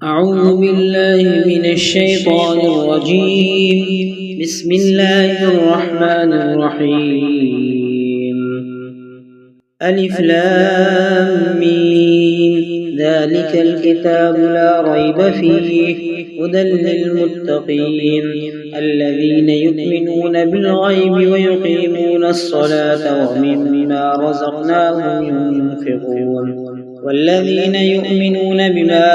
أعوذ بالله من الشيطان الرجيم. بسم الله الرحمن الرحيم. ألف لام ميم. ذلك الكتاب لا ريب فيه هدى للمتقين الذين يؤمنون بالغيب ويقيمون الصلاة ومما رزقناهم ينفقون والذين يؤمنون بما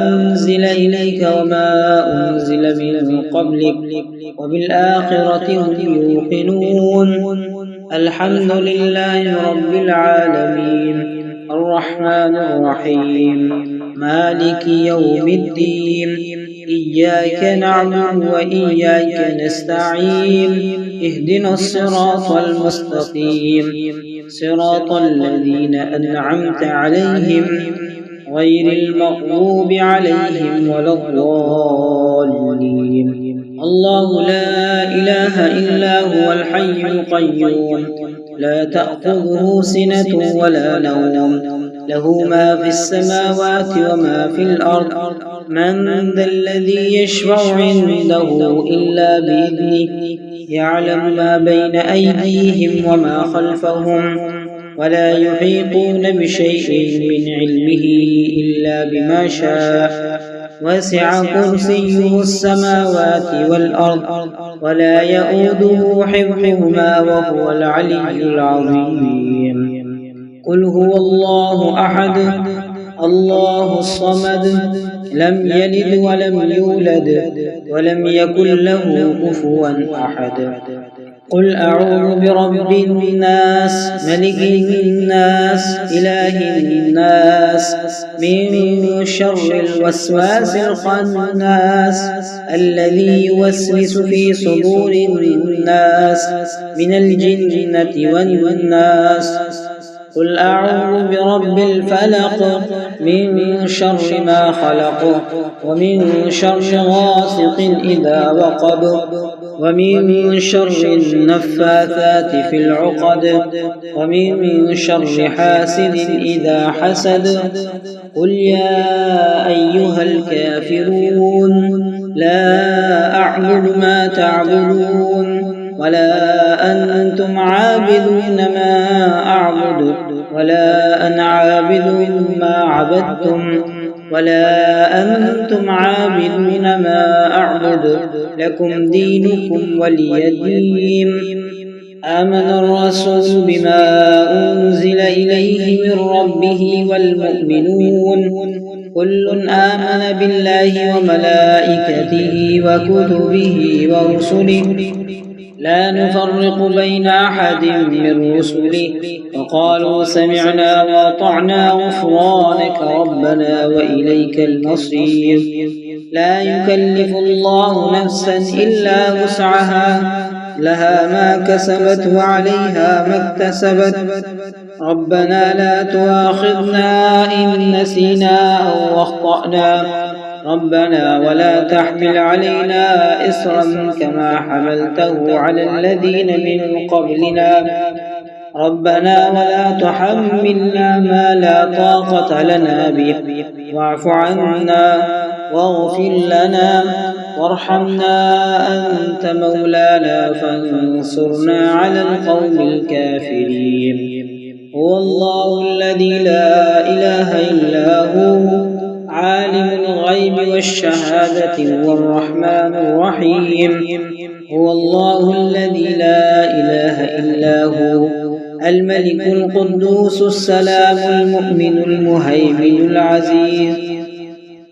أنزل إليك وما أنزل من قبلك وبالآخرة هم يوقنون. الحمد لله رب العالمين الرحمن الرحيم مالك يوم الدين إياك نعبد وإياك نستعين اهدنا الصراط المستقيم صراط الذين أنعمت عليهم غير المغضوب عليهم ولا الضالين. الله لا إله إلا هو الحي القيوم لا تأخذه سنة ولا نوم له ما في السماوات وما في الأرض من ذا الذي يشفع عنده إلا بإذنه يعلم ما بين أيديهم وما خلفهم ولا يحيطون بشيء من علمه إلا بما شاء وسع كرسيه السماوات والأرض ولا يؤوده حفظهما وهو العلي العظيم. قل هو الله أحد الله الصمد لم يلد ولم يولد ولم يكن له كفوا أحد. قل أعوذ برب الناس ملك الناس إله الناس من شر الوسواس الخناس الذي يوسوس في صدور الناس من الجنة والناس. قل أعوذ برب الفلق من شر ما خلق ومن شر غاسق إذا وقب ومن شر النفاثات في العقد ومن شر حاسد إذا حسد. قل يا أيها الكافرون لا أعبد ما تعبدون ولا أنتم عابدون ما أعبد ولا أنا عابد ما عبدتم ولا أنتم عابدون ما أعبد لكم دينكم ولي دين. آمن الرسول بما أنزل إليه من ربه والمؤمنون كل آمن بالله وملائكته وكتبه ورسله لا نفرق بين أحد من رسله وقالوا سمعنا وأطعنا غفرانك ربنا وإليك المصير. لا يكلف الله نفسا إلا وسعها لها ما كسبت وعليها ما اكتسبت ربنا لا تؤاخذنا إن نسينا أو أخطأنا ربنا ولا تحمل علينا إصرا كما حملته على الذين من قبلنا ربنا ولا تحملنا ما لا طاقة لنا به واعف عنا واغفر لنا وارحمنا أنت مولانا فانصرنا على القوم الكافرين. هو الله الذي لا إله إلا هو عالم الغيب والشهادة هو الرحمن الرحيم. هو الله الذي لا إله إلا هو الملك القدوس السلام المؤمن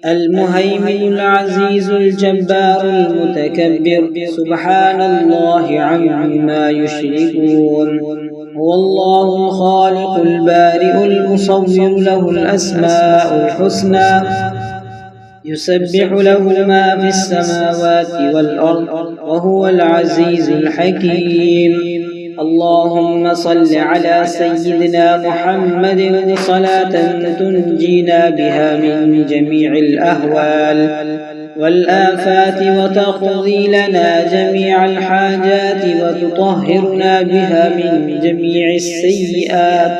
المهيمن العزيز الجبار المتكبر سبحان الله عما يشركون. هو الله الخالق البارئ المصور له الأسماء الحسنى يسبح له ما في السماوات والأرض وهو العزيز الحكيم. اللهم صل على سيدنا محمد صلاة تنجينا بها من جميع الأهوال والآفات وتقضي لنا جميع الحاجات وتطهرنا بها من جميع السيئات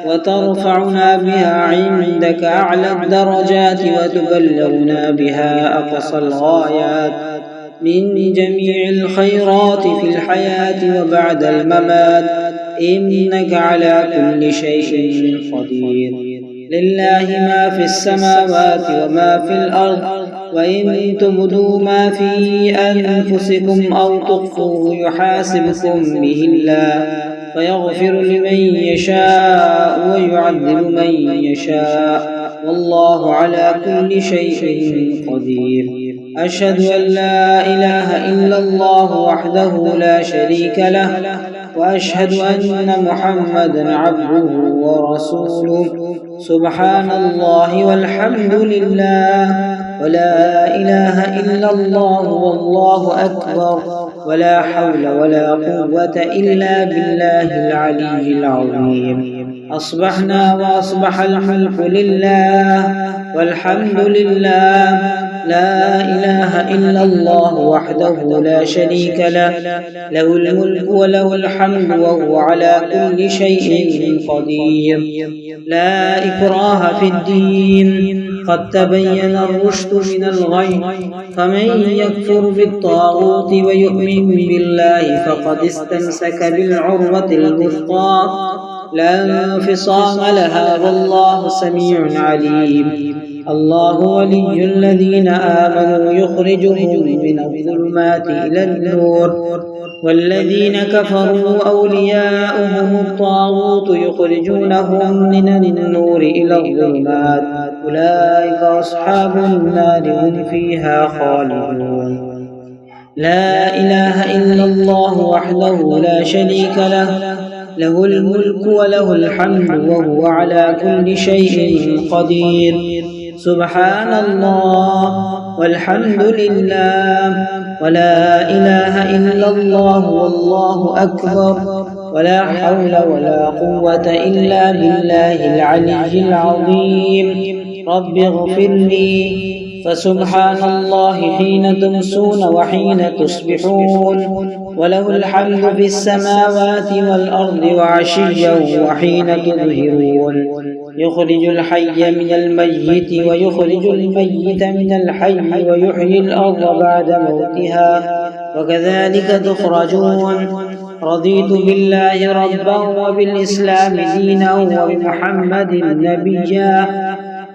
وترفعنا بها عندك أعلى الدرجات وتبلغنا بها أقصى الغايات من جميع الخيرات في الحياة وبعد الممات إنك على كل شيء قدير. لله ما في السماوات وما في الأرض، وإن تبدوا ما في أنفسكم أو تخفوه يحاسبكم به الله فيغفر لمن يشاء ويعذب من يشاء، والله على كل شيء قدير. أشهد أن لا إله إلا الله وحده لا شريك له، وأشهد أن محمدا عبده ورسوله. سبحان الله والحمد لله ولا إله إلا الله والله أكبر، ولا حول ولا قوة إلا بالله العلي العظيم. أصبحنا وأصبح الملك لله والحمد لله، لا إله إلا الله وحده لا شريك له، له الملك وله الحمد وهو على كل شيء قدير. لا إكراه في الدين، قد تبين الرشد من الغي، فمن يكفر بالطاغوت ويؤمن بالله فقد استمسك بالعروة الوثقى لا انفصام لها، والله سميع عليم. الله ولي الذين آمنوا يخرجهم من الظلمات إلى النور، والذين كفروا أولياؤهم الطاغوت يخرجونهم من النور إلى الظلمات، أولئك أصحاب النار هم فيها خالدون. لا إله إلا الله وحده لا شريك له، له الملك وله الحمد وهو على كل شيء قدير. سبحان الله والحمد لله ولا إله إلا الله والله أكبر، ولا حول ولا قوة إلا بالله العلي العظيم. رب اغفر لي، فسبحان الله حين تمسون وحين تصبحون، وله الحمد في السماوات والأرض وعشيا وحين تظهرون. يخرج الحي من الميت ويخرج الميت من الحي ويحيي الأرض بعد موتها، وكذلك تخرجون. رضيت بالله ربا وبالإسلام دينا وبمحمد نبيا،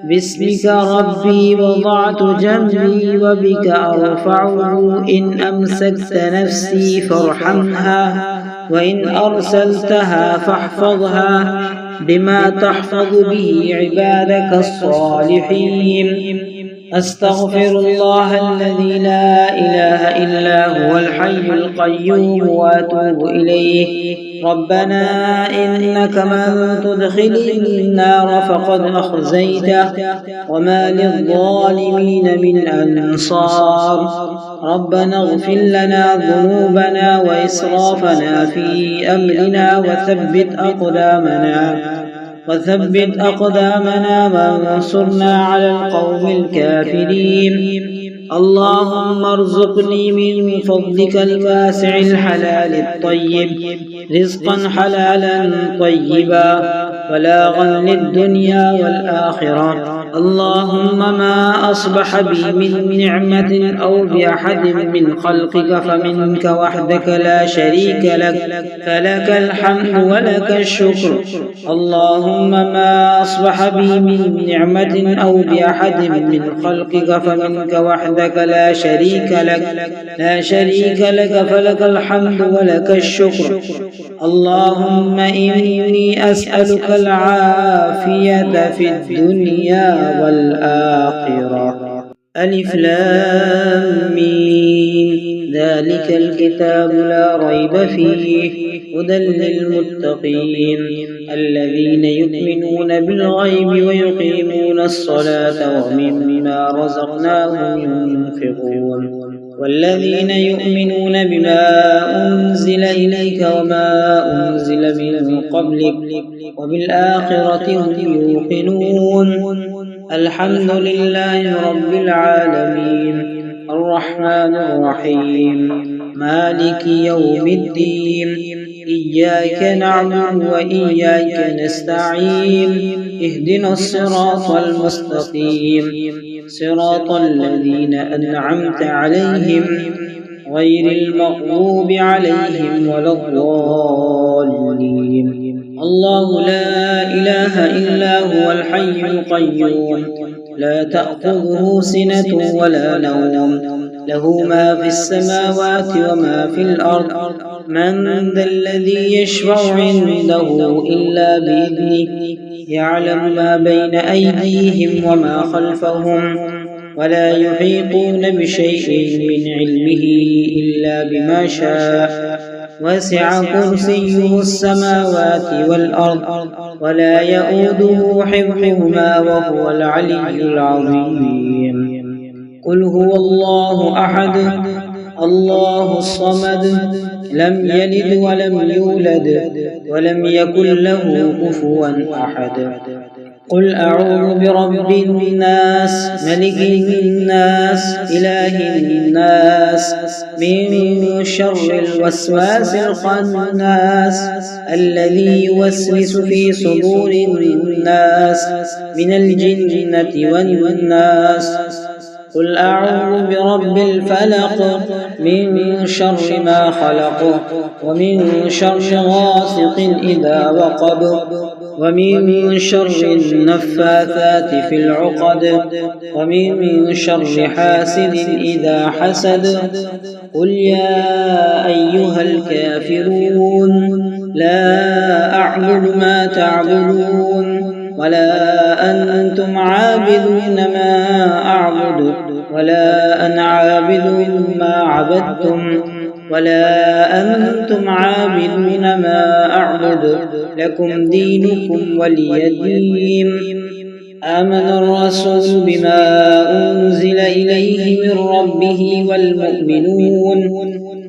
باسمك ربي وضعت جنبي وبك أرفعه، إن أمسكت نفسي فارحمها، وإن أرسلتها فاحفظها بما تحفظ به عبادك الصالحين. أستغفر الله الذي لا إله إلا هو الحي القيوم وأتوب إليه. ربنا إنك من تدخل النار فقد أخزيته، وما للظالمين من أنصار. ربنا اغفر لنا ذنوبنا وإسرافنا في أمرنا وثبت أقدامنا وانصرنا على القوم الكافرين. اللهم ارزقني من فضلك الواسع الحلال الطيب رزقا حلالا طيبا، بلاغا للدنيا والآخرة. اللهم ما أصبح بي من نعمة أو بأحد من خلقك فمنك وحدك لا شريك لك، فلك الحمد ولك الشكر. اللهم ما أصبح بي من نعمة أو بأحد من خلقك فمنك وحدك لا شريك لك، فلك الحمد ولك الشكر. اللهم إني أسألك العافية في الدنيا والآخرة. ألف لام ميم. ذلك الكتاب لا ريب فيه هدى للمتقين الذين يؤمنون بالغيب ويقيمون الصلاة ومما رزقناهم ينفقون. والذين يؤمنون بما أنزل إليك وما أنزل من قبلك وبالآخرة هم يوقنون. الحمد لله رب العالمين الرحمن الرحيم مالك يوم الدين إياك نعبد وإياك نستعين اهدنا الصراط المستقيم صراط الذين أنعمت عليهم غير المغضوب عليهم ولا الضالين. الله لا إله إلا هو الحي القيوم لا تأخذه سنة ولا نوم له ما في السماوات وما في الأرض من ذا الذي يشفع عنده إلا بإذنه يعلم ما بين أيديهم وما خلفهم ولا يحيطون بشيء من علمه إلا بما شاء وسع كرسيه السماوات والأرض ولا يؤوده حفظهما وهو العلي العظيم. قل هو الله أحد الله الصمد لم يلد ولم يولد ولم يكن له كفوا أحد. قل أعوذ برب الناس ملك الناس إله الناس من شر الوسواس الخناس الذي يوسوس في صدور الناس من الجنة والناس. قل أعوذ برب الفلق من شر ما خلق ومن شر غاسق إذا وقب ومن شر النفاثات في العقد ومن شر حاسد إذا حسد. قل يا أيها الكافرون لا أعبد ما تعبدون ولا أنتم عابدون ما أعبد ولا أنا عابد ما عبدتم ولا أنتم عابدون ما أعبد لكم دينكم ولي دين. آمن الرسول بما أنزل إليه من ربه والمؤمنون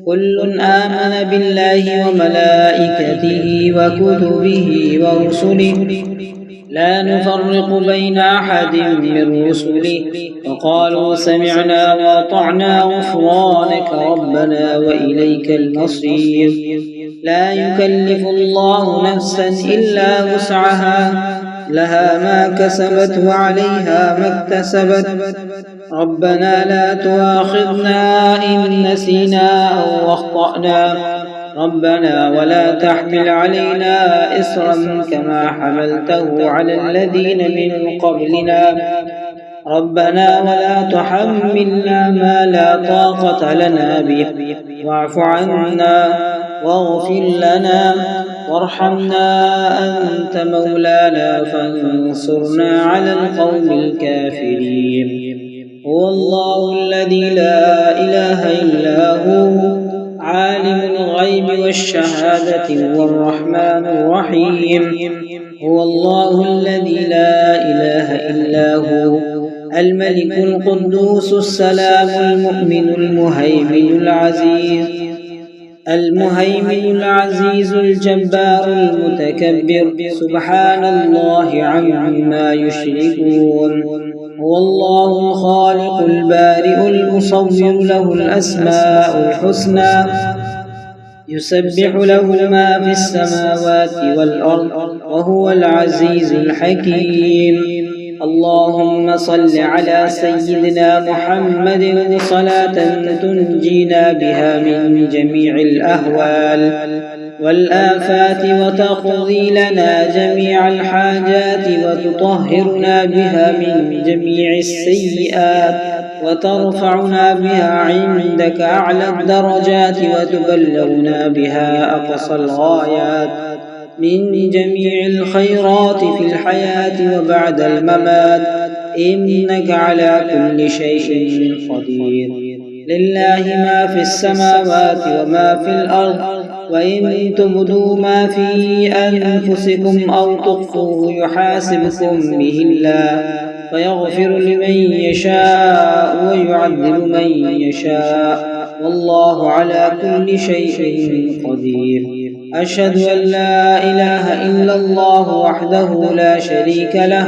كل آمن بالله وملائكته وكتبه ورسله لا نفرق بين أحد من رسله وقالوا سمعنا وأطعنا غفرانك ربنا وإليك المصير. لا يكلف الله نفسا إلا وسعها لها ما كسبت وعليها ما اكتسبت. ربنا لا تؤاخذنا إن نسينا أو أخطأنا ربنا ولا تحمل علينا إصرا كما حملته على الذين من قبلنا ربنا ولا تحملنا ما لا طاقة لنا به واعف عنا واغفر لنا وارحمنا أنت مولانا فانصرنا على القوم الكافرين. هو الله الذي لا إله إلا هو عالم الغيب والشهادة هو الرحمن الرحيم. هو الله الذي لا إله إلا هو الملك القدوس السلام المؤمن المهيمن العزيز الجبار المتكبر سبحان الله عما يشركون. هو الله الخالق البارئ المصور له الأسماء الحسنى يسبح له ما في السماوات والأرض وهو العزيز الحكيم. اللهم صل على سيدنا محمد صلاة تنجينا بها من جميع الأهوال والآفات وتقضي لنا جميع الحاجات وتطهرنا بها من جميع السيئات وترفعنا بها عندك أعلى الدرجات وتبلغنا بها أقصى الغايات من جميع الخيرات في الحياة وبعد الممات إنك على كل شيء قدير. لله ما في السماوات وما في الأرض وإن تبدوا ما في أنفسكم أو تخفوه يحاسبكم به الله فيغفر لمن يشاء ويعذب من يشاء، والله على كل شيء قدير. أشهد أن لا إله إلا الله وحده لا شريك له،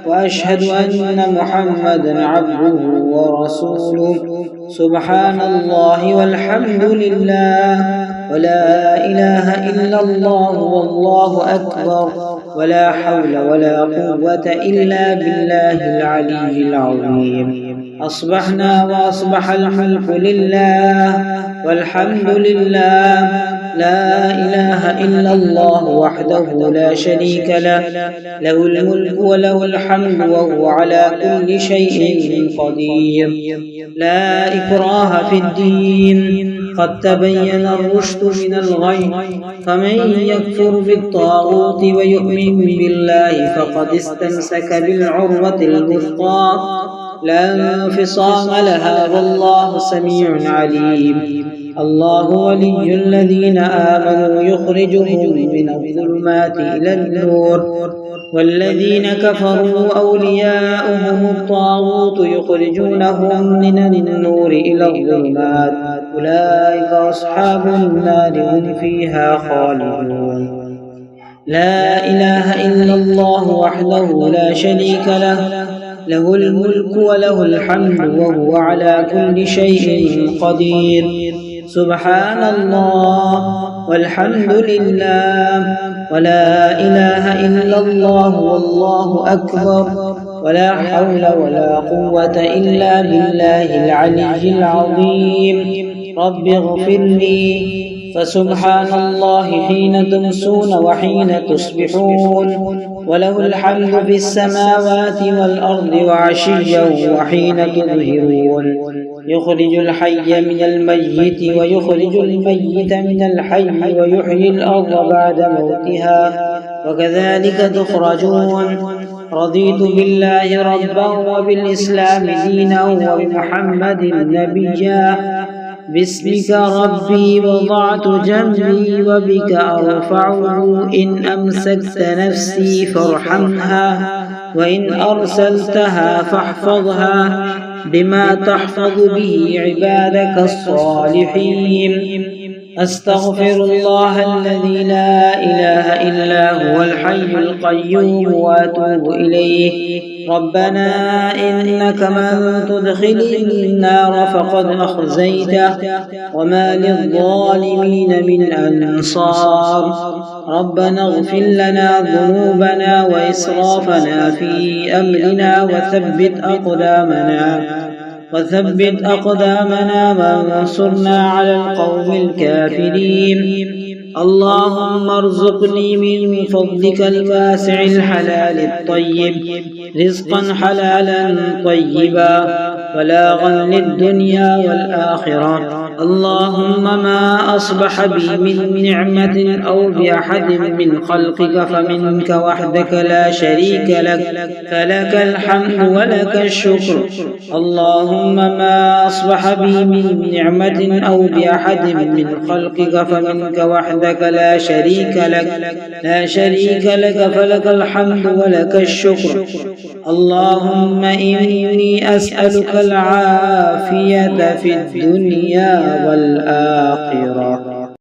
وأشهد أن محمدا عبده ورسوله. سبحان الله والحمد لله ولا إله إلا الله والله أكبر، ولا حول ولا قوة إلا بالله العلي العظيم. أصبحنا وأصبح الملك لله والحمد لله، لا إله إلا الله وحده لا شريك له، له الملك وله الحمد وهو على كل شيء قدير. لا إكراه في الدين، قد تبين الرشد من الغي، فمن يكفر بالطاغوت ويؤمن بالله فقد استمسك بالعروة الوثقى لا انفصام لها، والله سميع عليم. الله ولي الذين آمنوا يخرجهم من الظلمات إلى النور، والذين كفروا أولياؤهم الطاغوت يخرجونهم من النور إلى الظلمات، أولئك أصحاب النار هم فيها خالدون. لا إله إلا الله وحده لا شريك له، له الملك وله الحمد وهو على كل شيء قدير. سبحان الله والحمد لله ولا إله إلا الله والله أكبر، ولا حول ولا قوة إلا بالله العلي العظيم. رب اغفر لي، فسبحان الله حين تمسون وحين تصبحون، وله الحمد في السماوات والأرض وعشيا وحين تظهرون. يخرج الحي من الميت ويخرج الميت من الحي ويحيي الأرض بعد موتها، وكذلك تخرجون. رضيت بالله ربا وبالإسلام دينا وبمحمد نبيا، باسمك ربي وضعت جنبي وبك أرفعه، إن أمسكت نفسي فارحمها، وإن أرسلتها فاحفظها بما تحفظ به عبادك الصالحين. أستغفر الله الذي لا إله إلا هو الحي القيوم وأتوب إليه. ربنا إنك من تدخل النار فقد أخزيته، وما للظالمين من أنصار. ربنا اغفر لنا ذنوبنا وإسرافنا في أمرنا وثبت أقدامنا وانصرنا على القوم الكافرين. اللهم ارزقني من فضلك الواسع الحلال الطيب رزقا حلالا طيبا، بلاغا للدنيا والآخرة. اللهم ما أصبح بي من نعمة أو بأحد من خلقك فمنك وحدك لا شريك لك، فلك الحمد ولك الشكر. اللهم ما أصبح بي من نعمة أو بأحد من خلقك فمنك وحدك لا شريك لك، فلك الحمد ولك الشكر. اللهم إني أسألك العافية في الدنيا والآخرة.